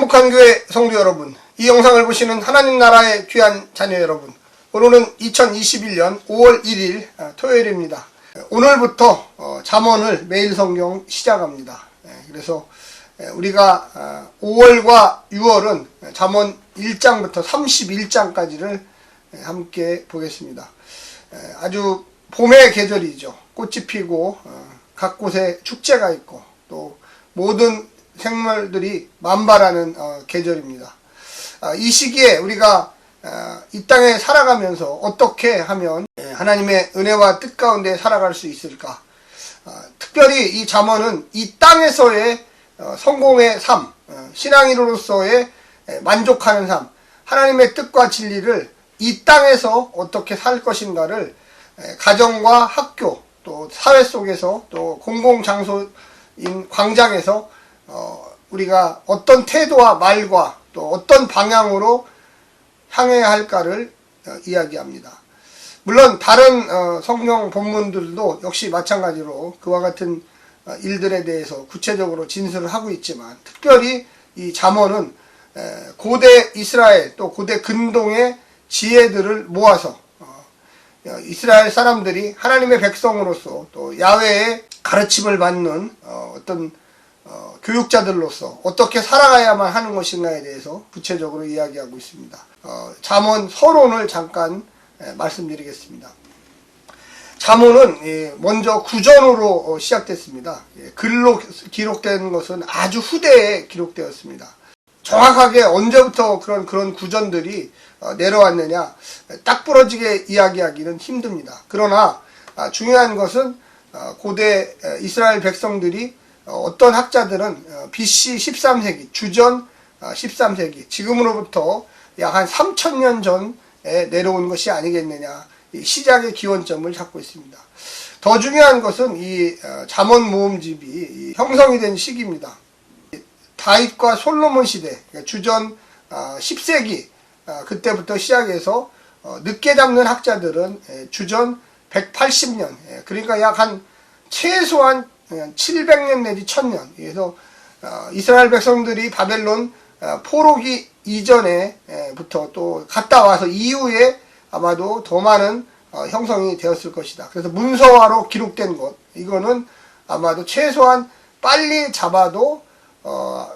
행복한 교회 성도 여러분, 이 영상을 보시는 하나님 나라의 귀한 자녀 여러분, 오늘은 2021년 5월 1일 토요일입니다. 오늘부터 잠언을 매일 성경 시작합니다. 그래서 우리가 5월과 6월은 잠언 1장부터 31장까지를 함께 보겠습니다. 아주 봄의 계절이죠. 꽃이 피고 각 곳에 축제가 있고 또 모든 생물들이 만발하는 계절입니다. 이 시기에 우리가 이 땅에 살아가면서 어떻게 하면 하나님의 은혜와 뜻 가운데 살아갈 수 있을까? 특별히 이 잠언은 이 땅에서의 성공의 삶, 신앙인으로서의 만족하는 삶, 하나님의 뜻과 진리를 이 땅에서 어떻게 살 것인가를 가정과 학교, 또 사회 속에서 또 공공장소인 광장에서 우리가 어떤 태도와 말과 또 어떤 방향으로 향해야 할까를 이야기합니다. 물론 다른 성경 본문들도 역시 마찬가지로 그와 같은 일들에 대해서 구체적으로 진술을 하고 있지만 특별히 이 잠언은 고대 이스라엘 또 고대 근동의 지혜들을 모아서 이스라엘 사람들이 하나님의 백성으로서 또 야훼의 가르침을 받는 어떤 교육자들로서 어떻게 살아가야만 하는 것인가에 대해서 구체적으로 이야기하고 있습니다. 잠언 서론을 잠깐 말씀드리겠습니다. 잠언은 먼저 구전으로 시작됐습니다. 글로 기록된 것은 아주 후대에 기록되었습니다. 정확하게 언제부터 그런 구전들이 내려왔느냐 딱 부러지게 이야기하기는 힘듭니다. 그러나 중요한 것은 고대 이스라엘 백성들이 어떤 학자들은 BC 13세기, 주전 13세기, 지금으로부터 약 한 3000년 전에 내려온 것이 아니겠느냐, 시작의 기원점을 잡고 있습니다. 더 중요한 것은 이 잠언 모음집이 형성이 된 시기입니다. 다윗과 솔로몬 시대, 주전 10세기, 그때부터 시작해서 늦게 잡는 학자들은 주전 180년, 그러니까 약 한 최소한 700년 내지 1000년. 그래서 이스라엘 백성들이 바벨론 포로기 이전에부터 또 갔다 와서 이후에 아마도 더 많은 형성이 되었을 것이다. 그래서 문서화로 기록된 것, 이거는 아마도 최소한 빨리 잡아도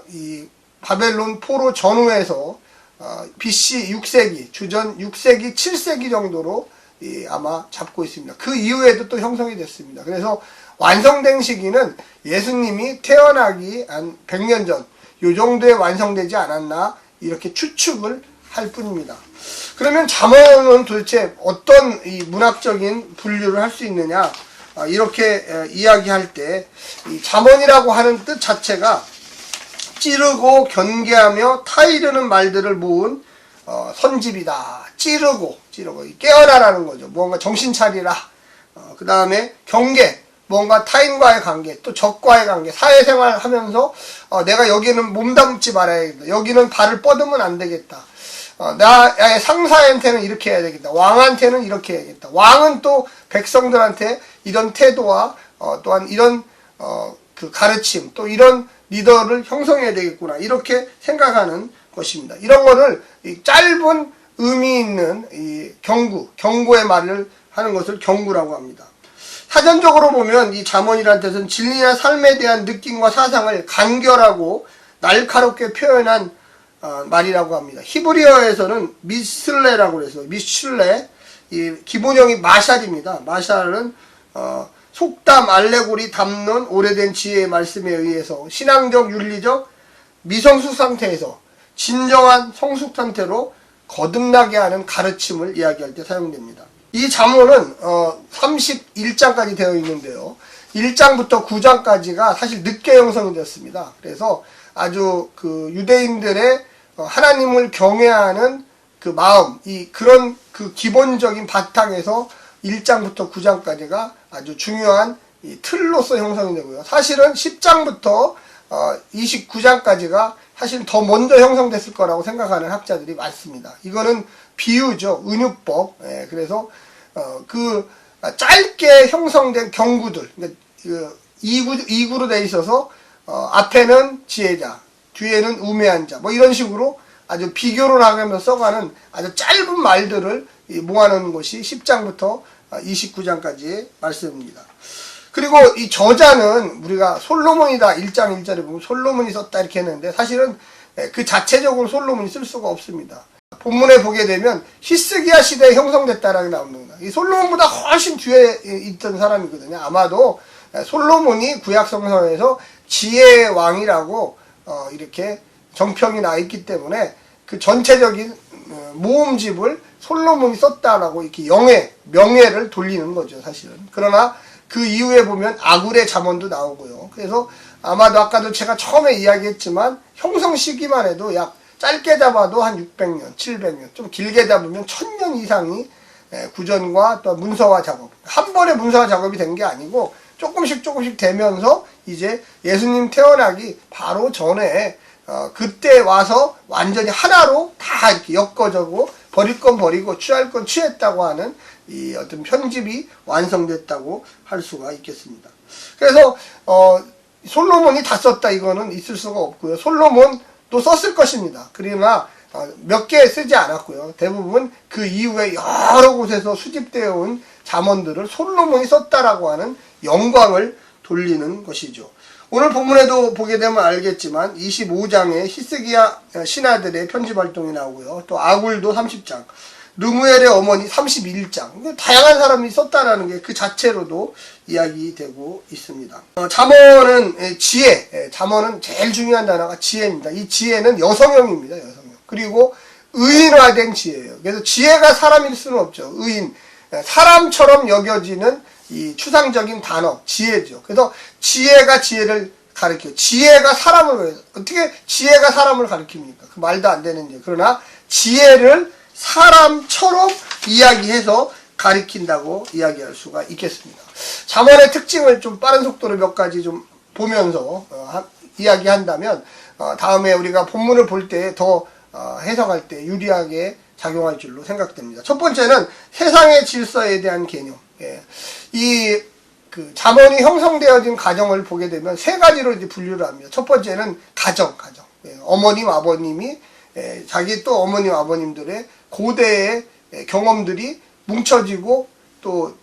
이 바벨론 포로 전후에서 BC 6세기, 주전 6세기, 7세기 정도로 아마 잡고 있습니다. 그 이후에도 또 형성이 됐습니다. 그래서 완성된 시기는 예수님이 태어나기 한 100년 전, 요 정도에 완성되지 않았나, 이렇게 추측을 할 뿐입니다. 그러면 잠언은 도대체 어떤 이 문학적인 분류를 할 수 있느냐, 이렇게 이야기할 때, 이 잠언이라고 하는 뜻 자체가 찌르고 견계하며 타이르는 말들을 모은 선집이다. 찌르고, 깨어나라는 거죠. 뭔가 정신 차리라. 그 다음에 경계, 뭔가 타인과의 관계, 또 적과의 관계, 사회생활 하면서 내가 여기는 몸담지 말아야겠다. 여기는 발을 뻗으면 안 되겠다. 나의 상사한테는 이렇게 해야 되겠다. 왕한테는 이렇게 해야겠다. 왕은 또 백성들한테 이런 태도와 또한 이런 그 가르침, 또 이런 리더를 형성해야 되겠구나. 이렇게 생각하는 것입니다. 이런 거를 이 짧은 의미 있는 이 경고의 말을 하는 것을 경고라고 합니다. 사전적으로 보면 이 잠언이라는 뜻은 진리나 삶에 대한 느낌과 사상을 간결하고 날카롭게 표현한 말이라고 합니다. 히브리어에서는 미슬레라고 해서 미슐레, 이 기본형이 마샬입니다. 마샬은 속담, 알레고리, 담론, 오래된 지혜의 말씀에 의해서 신앙적, 윤리적 미성숙 상태에서 진정한 성숙 상태로 거듭나게 하는 가르침을 이야기할 때 사용됩니다. 이 잠언은 31장까지 되어 있는데요. 1장부터 9장까지가 사실 늦게 형성이 되었습니다. 그래서 아주 그 유대인들의 하나님을 경외하는 그 마음, 그런 그 기본적인 바탕에서 1장부터 9장까지가 아주 중요한 이 틀로서 형성이 되고요. 사실은 10장부터 29장까지가 사실 더 먼저 형성됐을 거라고 생각하는 학자들이 많습니다. 이거는 비유죠. 은유법. 그래서 그 짧게 형성된 경구들, 그러니까 그 2구로 되어 있어서 앞에는 지혜자, 뒤에는 우매한 자, 뭐 이런 식으로 아주 비교를 하면서 써가는 아주 짧은 말들을 모아놓은 것이 10장부터 29장까지의 말씀입니다. 그리고 이 저자는 우리가 솔로몬이다 1장 1절에 보면 솔로몬이 썼다 이렇게 했는데 사실은 그 자체적으로 솔로몬이 쓸 수가 없습니다. 본문에 보게 되면 히스기야 시대에 형성됐다라고 나옵니다. 이 솔로몬보다 훨씬 뒤에 있던 사람이거든요. 아마도 솔로몬이 구약 성서에서 지혜의 왕이라고 이렇게 정평이 나 있기 때문에 그 전체적인 모음집을 솔로몬이 썼다라고 이렇게 명예를 돌리는 거죠, 사실은. 그러나 그 이후에 보면 아굴의 잠언도 나오고요. 그래서 아마도 아까도 제가 처음에 이야기했지만 형성 시기만 해도 약 짧게 잡아도 한 600년, 700년, 좀 길게 잡으면 1000년 이상이 구전과 또 문서화 작업, 한 번에 문서화 작업이 된 게 아니고 조금씩 되면서 이제 예수님 태어나기 바로 전에 그때 와서 완전히 하나로 다 이렇게 엮어져고 버릴 건 버리고 취할 건 취했다고 하는 이 어떤 편집이 완성됐다고 할 수가 있겠습니다. 그래서 솔로몬이 다 썼다 이거는 있을 수가 없고요. 솔로몬도 썼을 것입니다. 그러나 몇 개 쓰지 않았고요. 대부분 그 이후에 여러 곳에서 수집되어 온 잠언들을 솔로몬이 썼다라고 하는 영광을 돌리는 것이죠. 오늘 본문에도 보게 되면 알겠지만 25장에 히스기야 신하들의 편집 활동이 나오고요. 또 아굴도 30장, 르무엘의 어머니 31장. 다양한 사람이 썼다라는 게 그 자체로도 이야기되고 있습니다. 잠언은 지혜, 잠언은 제일 중요한 단어가 지혜입니다. 이 지혜는 여성형입니다. 여성형. 그리고 의인화된 지혜예요. 그래서 지혜가 사람일 수는 없죠. 의인, 사람처럼 여겨지는 이 추상적인 단어, 지혜죠. 그래서 지혜가 지혜를 가리켜요. 지혜가 사람을, 어떻게 지혜가 사람을 가리킵니까? 그 말도 안 되는 일. 그러나 지혜를 사람처럼 이야기해서 가리킨다고 이야기할 수가 있겠습니다. 잠언의 특징을 좀 빠른 속도로 몇 가지 좀 보면서 이야기한다면 다음에 우리가 본문을 볼 때 더 해석할 때 유리하게 작용할 줄로 생각됩니다. 첫 번째는 세상의 질서에 대한 개념. 이 잠언이 형성되어진 가정을 보게 되면 세 가지로 이제 분류를 합니다. 첫 번째는 가정. 어머님, 아버님이 자기 또 어머님, 아버님들의 고대의 경험들이 뭉쳐지고 또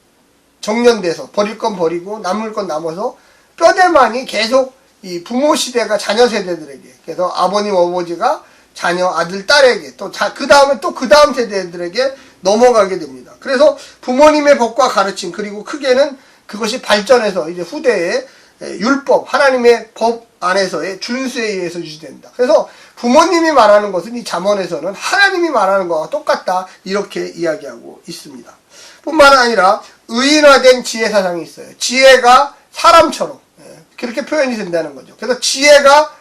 정년돼서 버릴 건 버리고 남을 건 남아서 뼈대만이 계속 이 부모 시대가 자녀 세대들에게, 그래서 아버님, 아버지가 자녀, 아들, 딸에게 또 그 다음에 또 그 다음 세대들에게 넘어가게 됩니다. 그래서 부모님의 법과 가르침, 그리고 크게는 그것이 발전해서 이제 후대의 율법, 하나님의 법 안에서의 준수에 의해서 유지된다. 그래서 부모님이 말하는 것은 이 잠언에서는 하나님이 말하는 것과 똑같다, 이렇게 이야기하고 있습니다. 뿐만 아니라 의인화된 지혜 사상이 있어요. 지혜가 사람처럼 그렇게 표현이 된다는 거죠. 그래서 지혜가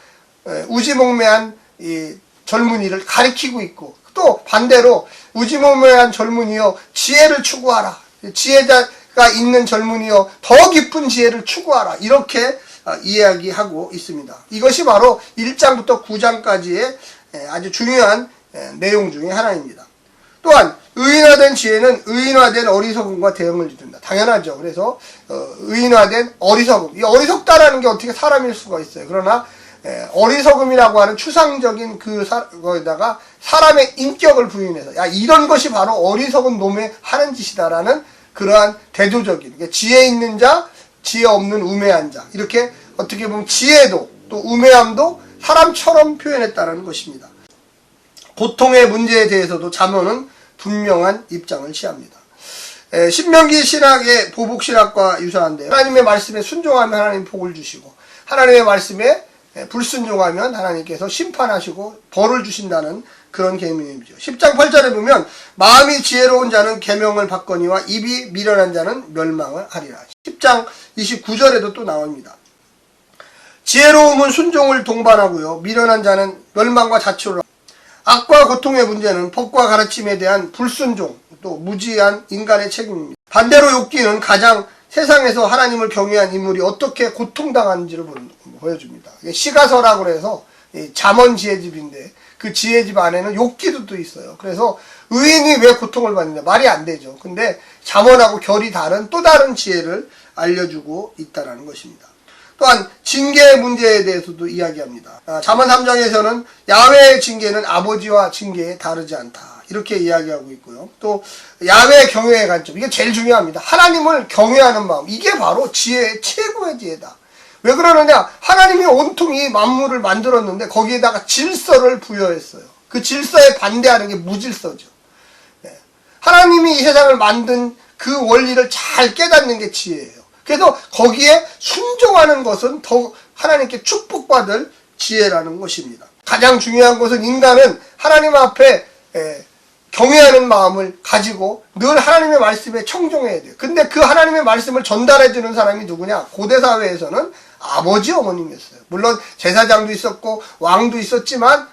우지몽매한 이 젊은이를 가리키고 있고, 또 반대로 우지몽매한 젊은이여 지혜를 추구하라, 지혜자가 있는 젊은이여 더 깊은 지혜를 추구하라, 이렇게 이야기하고 있습니다. 이것이 바로 1장부터 9장까지의 아주 중요한 내용 중에 하나입니다. 또한 의인화된 지혜는 의인화된 어리석음과 대응을 이룬다. 당연하죠. 그래서 의인화된 어리석음, 이 어리석다라는 게 어떻게 사람일 수가 있어요. 그러나 어리석음이라고 하는 추상적인 거에다가 사람의 인격을 부인해서, 야, 이런 것이 바로 어리석은 놈의 하는 짓이다라는 그러한 대조적인, 그러니까 지혜 있는 자, 지혜 없는 우매한 자, 이렇게 어떻게 보면 지혜도 또 우매함도 사람처럼 표현했다는 것입니다. 고통의 문제에 대해서도 잠언은 분명한 입장을 취합니다. 신명기 신학의 보복 신학과 유사한데, 하나님의 말씀에 순종하면 하나님 복을 주시고, 하나님의 말씀에 불순종하면 하나님께서 심판하시고 벌을 주신다는 그런 개념이죠. 10장 8절에 보면 마음이 지혜로운 자는 계명을 받거니와 입이 미련한 자는 멸망을 하리라. 10장 29절에도 또 나옵니다. 지혜로움은 순종을 동반하고요, 미련한 자는 멸망과 자초를. 악과 고통의 문제는 법과 가르침에 대한 불순종, 또 무지한 인간의 책임입니다. 반대로 욥기는 가장 세상에서 하나님을 경외한 인물이 어떻게 고통당하는지를 보여줍니다. 시가서라고 해서 잠언 지혜집인데 그 지혜집 안에는 욥기도 또 있어요. 그래서 의인이 왜 고통을 받느냐, 말이 안 되죠. 근데 잠언하고 결이 다른 또 다른 지혜를 알려주고 있다는 것입니다. 또한 징계 문제에 대해서도 이야기합니다. 잠언 3장에서는 야훼의 징계는 아버지와 징계에 다르지 않다, 이렇게 이야기하고 있고요. 또 야훼 경외의 관점, 이게 제일 중요합니다. 하나님을 경외하는 마음, 이게 바로 지혜의 최고의 지혜다. 왜 그러느냐? 하나님이 온통이 만물을 만들었는데 거기에다가 질서를 부여했어요. 그 질서에 반대하는 게 무질서죠. 하나님이 이 세상을 만든 그 원리를 잘 깨닫는 게 지혜예요. 그래서 거기에 순종하는 것은 더 하나님께 축복받을 지혜라는 것입니다. 가장 중요한 것은 인간은 하나님 앞에 경외하는 마음을 가지고 늘 하나님의 말씀에 청종해야 돼요. 근데 그 하나님의 말씀을 전달해 주는 사람이 누구냐? 고대 사회에서는 아버지, 어머님이었어요. 물론 제사장도 있었고 왕도 있었지만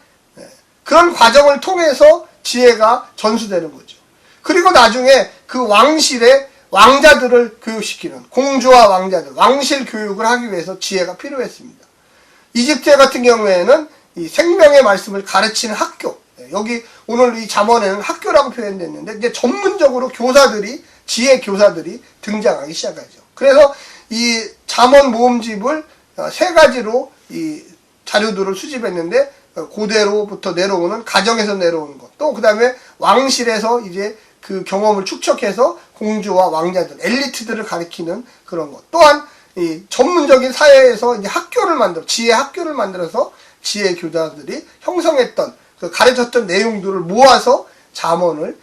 그런 과정을 통해서 지혜가 전수되는 거죠. 그리고 나중에 그 왕실에 왕자들을 교육시키는, 공주와 왕자들, 왕실 교육을 하기 위해서 지혜가 필요했습니다. 이집트 같은 경우에는 이 생명의 말씀을 가르치는 학교, 여기 오늘 이 잠언에는 학교라고 표현됐는데 이제 전문적으로 교사들이, 지혜 교사들이 등장하기 시작하죠. 그래서 이 잠언 모음집을 세 가지로 이 자료들을 수집했는데, 고대로부터 내려오는, 가정에서 내려오는 것, 또 그 다음에 왕실에서 이제 그 경험을 축적해서 공주와 왕자들, 엘리트들을 가리키는 그런 것, 또한 이 전문적인 사회에서 이제 학교를 만들어, 지혜 학교를 만들어서 지혜 교사들이 형성했던, 그 가르쳤던 내용들을 모아서 잠언을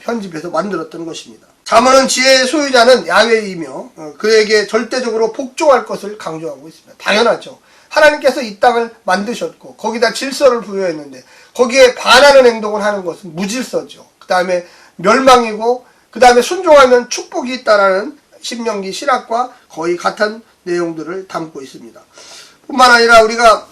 편집해서 만들었던 것입니다. 잠언은 지혜의 소유자는 야훼이며 그에게 절대적으로 복종할 것을 강조하고 있습니다. 당연하죠. 하나님께서 이 땅을 만드셨고 거기다 질서를 부여했는데 거기에 반하는 행동을 하는 것은 무질서죠. 그 다음에 멸망이고, 그 다음에 순종하면 축복이 있다라는 신명기 신학과 거의 같은 내용들을 담고 있습니다. 뿐만 아니라 우리가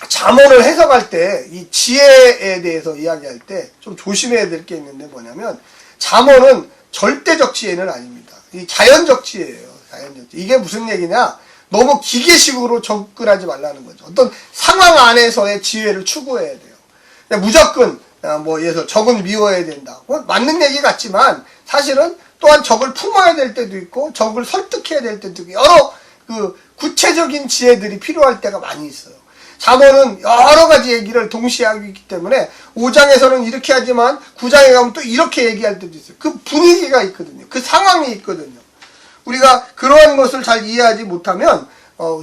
잠언을 해석할 때 이 지혜에 대해서 이야기할 때 좀 조심해야 될 게 있는데 뭐냐면, 잠언은 절대적 지혜는 아닙니다. 이 자연적 지혜예요. 자연적 지혜. 이게 무슨 얘기냐? 너무 기계식으로 접근하지 말라는 거죠. 어떤 상황 안에서의 지혜를 추구해야 돼요. 그냥 무조건 예를 들어 적은 미워야 된다, 맞는 얘기 같지만 사실은 또한 적을 품어야 될 때도 있고 적을 설득해야 될 때도 있고, 여러 그 구체적인 지혜들이 필요할 때가 많이 있어요. 잠언은 여러 가지 얘기를 동시에 하기 때문에 5장에서는 이렇게 하지만 9장에 가면 또 이렇게 얘기할 때도 있어요. 그 분위기가 있거든요. 그 상황이 있거든요. 우리가 그러한 것을 잘 이해하지 못하면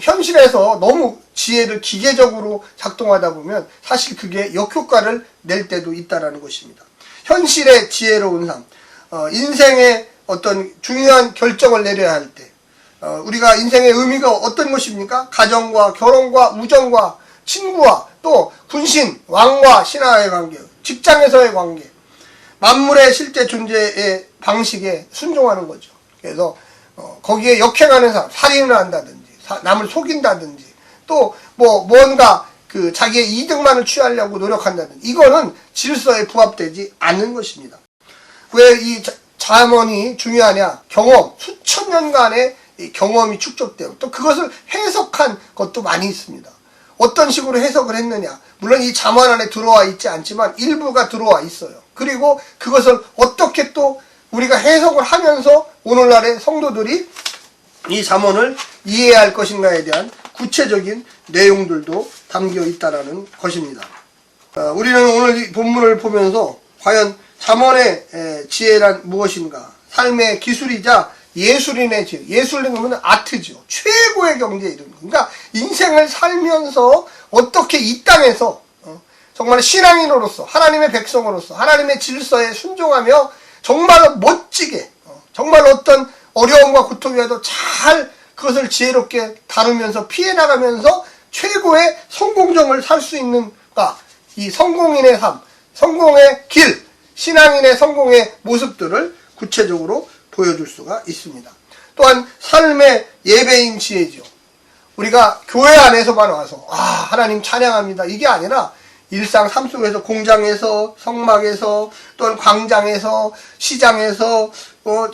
현실에서 너무 지혜를 기계적으로 작동하다 보면 사실 그게 역효과를 낼 때도 있다라는 것입니다. 현실의 지혜로운 삶, 인생의 어떤 중요한 결정을 내려야 할 때, 우리가 인생의 의미가 어떤 것입니까? 가정과 결혼과 우정과 친구와 또 군신, 왕과 신하의 관계, 직장에서의 관계, 만물의 실제 존재의 방식에 순종하는 거죠. 그래서 거기에 역행하는 사람, 살인을 한다든지 남을 속인다든지 또 뭔가 그 자기의 이득만을 취하려고 노력한다든지, 이거는 질서에 부합되지 않는 것입니다. 왜 이 잠언이 중요하냐? 경험, 수천 년간의 이 경험이 축적되고 또 그것을 해석한 것도 많이 있습니다. 어떤 식으로 해석을 했느냐? 물론 이 잠언 안에 들어와 있지 않지만 일부가 들어와 있어요. 그리고 그것을 어떻게 또 우리가 해석을 하면서 오늘날의 성도들이 이 잠언을 이해할 것인가에 대한 구체적인 내용들도 담겨 있다라는 것입니다. 우리는 오늘 이 본문을 보면서 과연 잠언의 지혜란 무엇인가? 삶의 기술이자 예술인의 지혜. 예술인 하면 아트죠. 최고의 경지에 이르는 거. 그러니까 인생을 살면서 어떻게 이 땅에서 정말 신앙인으로서, 하나님의 백성으로서 하나님의 질서에 순종하며 정말 멋지게, 정말 어떤 어려움과 고통이라도 잘 그것을 지혜롭게 다루면서 피해 나가면서 최고의 성공정을 살 수 있는가? 이 성공인의 삶, 성공의 길, 신앙인의 성공의 모습들을 구체적으로 보여줄 수가 있습니다. 또한 삶의 예배인 지혜죠. 우리가 교회 안에서만 와서 하나님 찬양합니다, 이게 아니라 일상 삶 속에서, 공장에서, 성막에서, 또는 광장에서, 시장에서,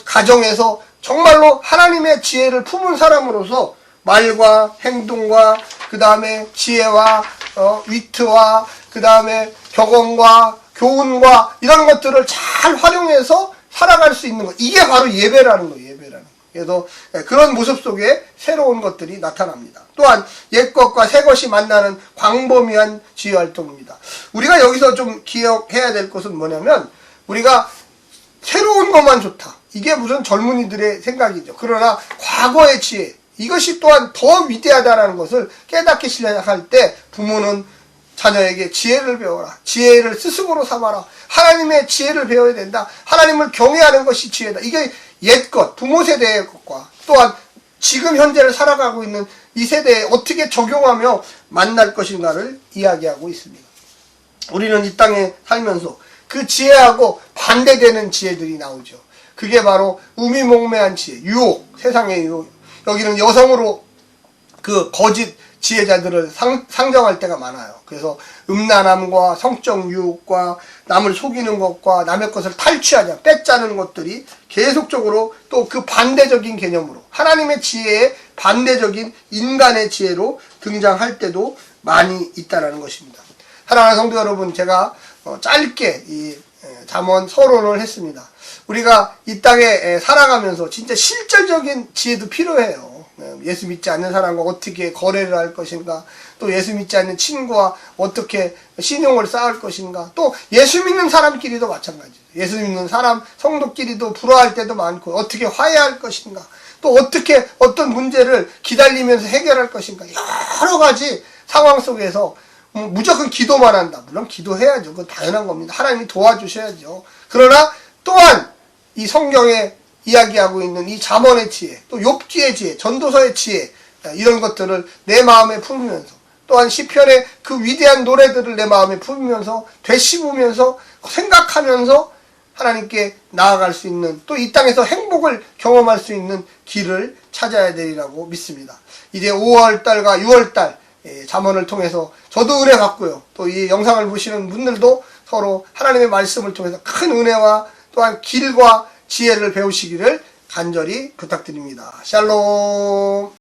가정에서 정말로 하나님의 지혜를 품은 사람으로서 말과 행동과 그 다음에 지혜와 위트와 그 다음에 격언과 교훈과 이런 것들을 잘 활용해서 살아갈 수 있는 것, 이게 바로 예배라는 거예요. 예배라는 거. 그래서 그런 모습 속에 새로운 것들이 나타납니다. 또한 옛 것과 새 것이 만나는 광범위한 지혜 활동입니다. 우리가 여기서 좀 기억해야 될 것은 뭐냐면, 우리가 새로운 것만 좋다, 이게 무슨 젊은이들의 생각이죠. 그러나 과거의 지혜, 이것이 또한 더 위대하다는 것을 깨닫기 시작할 때 부모는 자녀에게 지혜를 배워라, 지혜를 스승으로 삼아라, 하나님의 지혜를 배워야 된다, 하나님을 경외하는 것이 지혜다. 이게 옛것, 부모 세대의 것과 또한 지금 현재를 살아가고 있는 이 세대에 어떻게 적용하며 만날 것인가를 이야기하고 있습니다. 우리는 이 땅에 살면서 그 지혜하고 반대되는 지혜들이 나오죠. 그게 바로 우미몽매한 지혜, 유혹, 세상의 유혹. 여기는 여성으로 그 거짓 지혜자들을 상정할 때가 많아요. 그래서 음란함과 성적 유혹과 남을 속이는 것과 남의 것을 탈취하자, 뺏자는 것들이 계속적으로 또 그 반대적인 개념으로, 하나님의 지혜에 반대적인 인간의 지혜로 등장할 때도 많이 있다라는 것입니다. 사랑하는 성도 여러분, 제가 짧게 이 잠언 서론을 했습니다. 우리가 이 땅에 살아가면서 진짜 실질적인 지혜도 필요해요. 예수 믿지 않는 사람과 어떻게 거래를 할 것인가, 또 예수 믿지 않는 친구와 어떻게 신용을 쌓을 것인가, 또 예수 믿는 사람끼리도 마찬가지예요. 예수 믿는 사람, 성도끼리도 불화할 때도 많고, 어떻게 화해할 것인가, 또 어떻게 어떤 문제를 기다리면서 해결할 것인가, 여러 가지 상황 속에서 무조건 기도만 한다. 물론 기도해야죠. 그건 당연한 겁니다. 하나님이 도와주셔야죠. 그러나 또한 이 성경에 이야기하고 있는 이 잠언의 지혜, 또 욥기의 지혜, 전도서의 지혜, 이런 것들을 내 마음에 품으면서, 또한 시편의 그 위대한 노래들을 내 마음에 품으면서 되씹으면서 생각하면서 하나님께 나아갈 수 있는, 또 이 땅에서 행복을 경험할 수 있는 길을 찾아야 되리라고 믿습니다. 이제 5월달과 6월달 잠언을 통해서 저도 은혜 받고요, 또 이 영상을 보시는 분들도 서로 하나님의 말씀을 통해서 큰 은혜와 또한 길과 지혜를 배우시기를 간절히 부탁드립니다. 샬롬.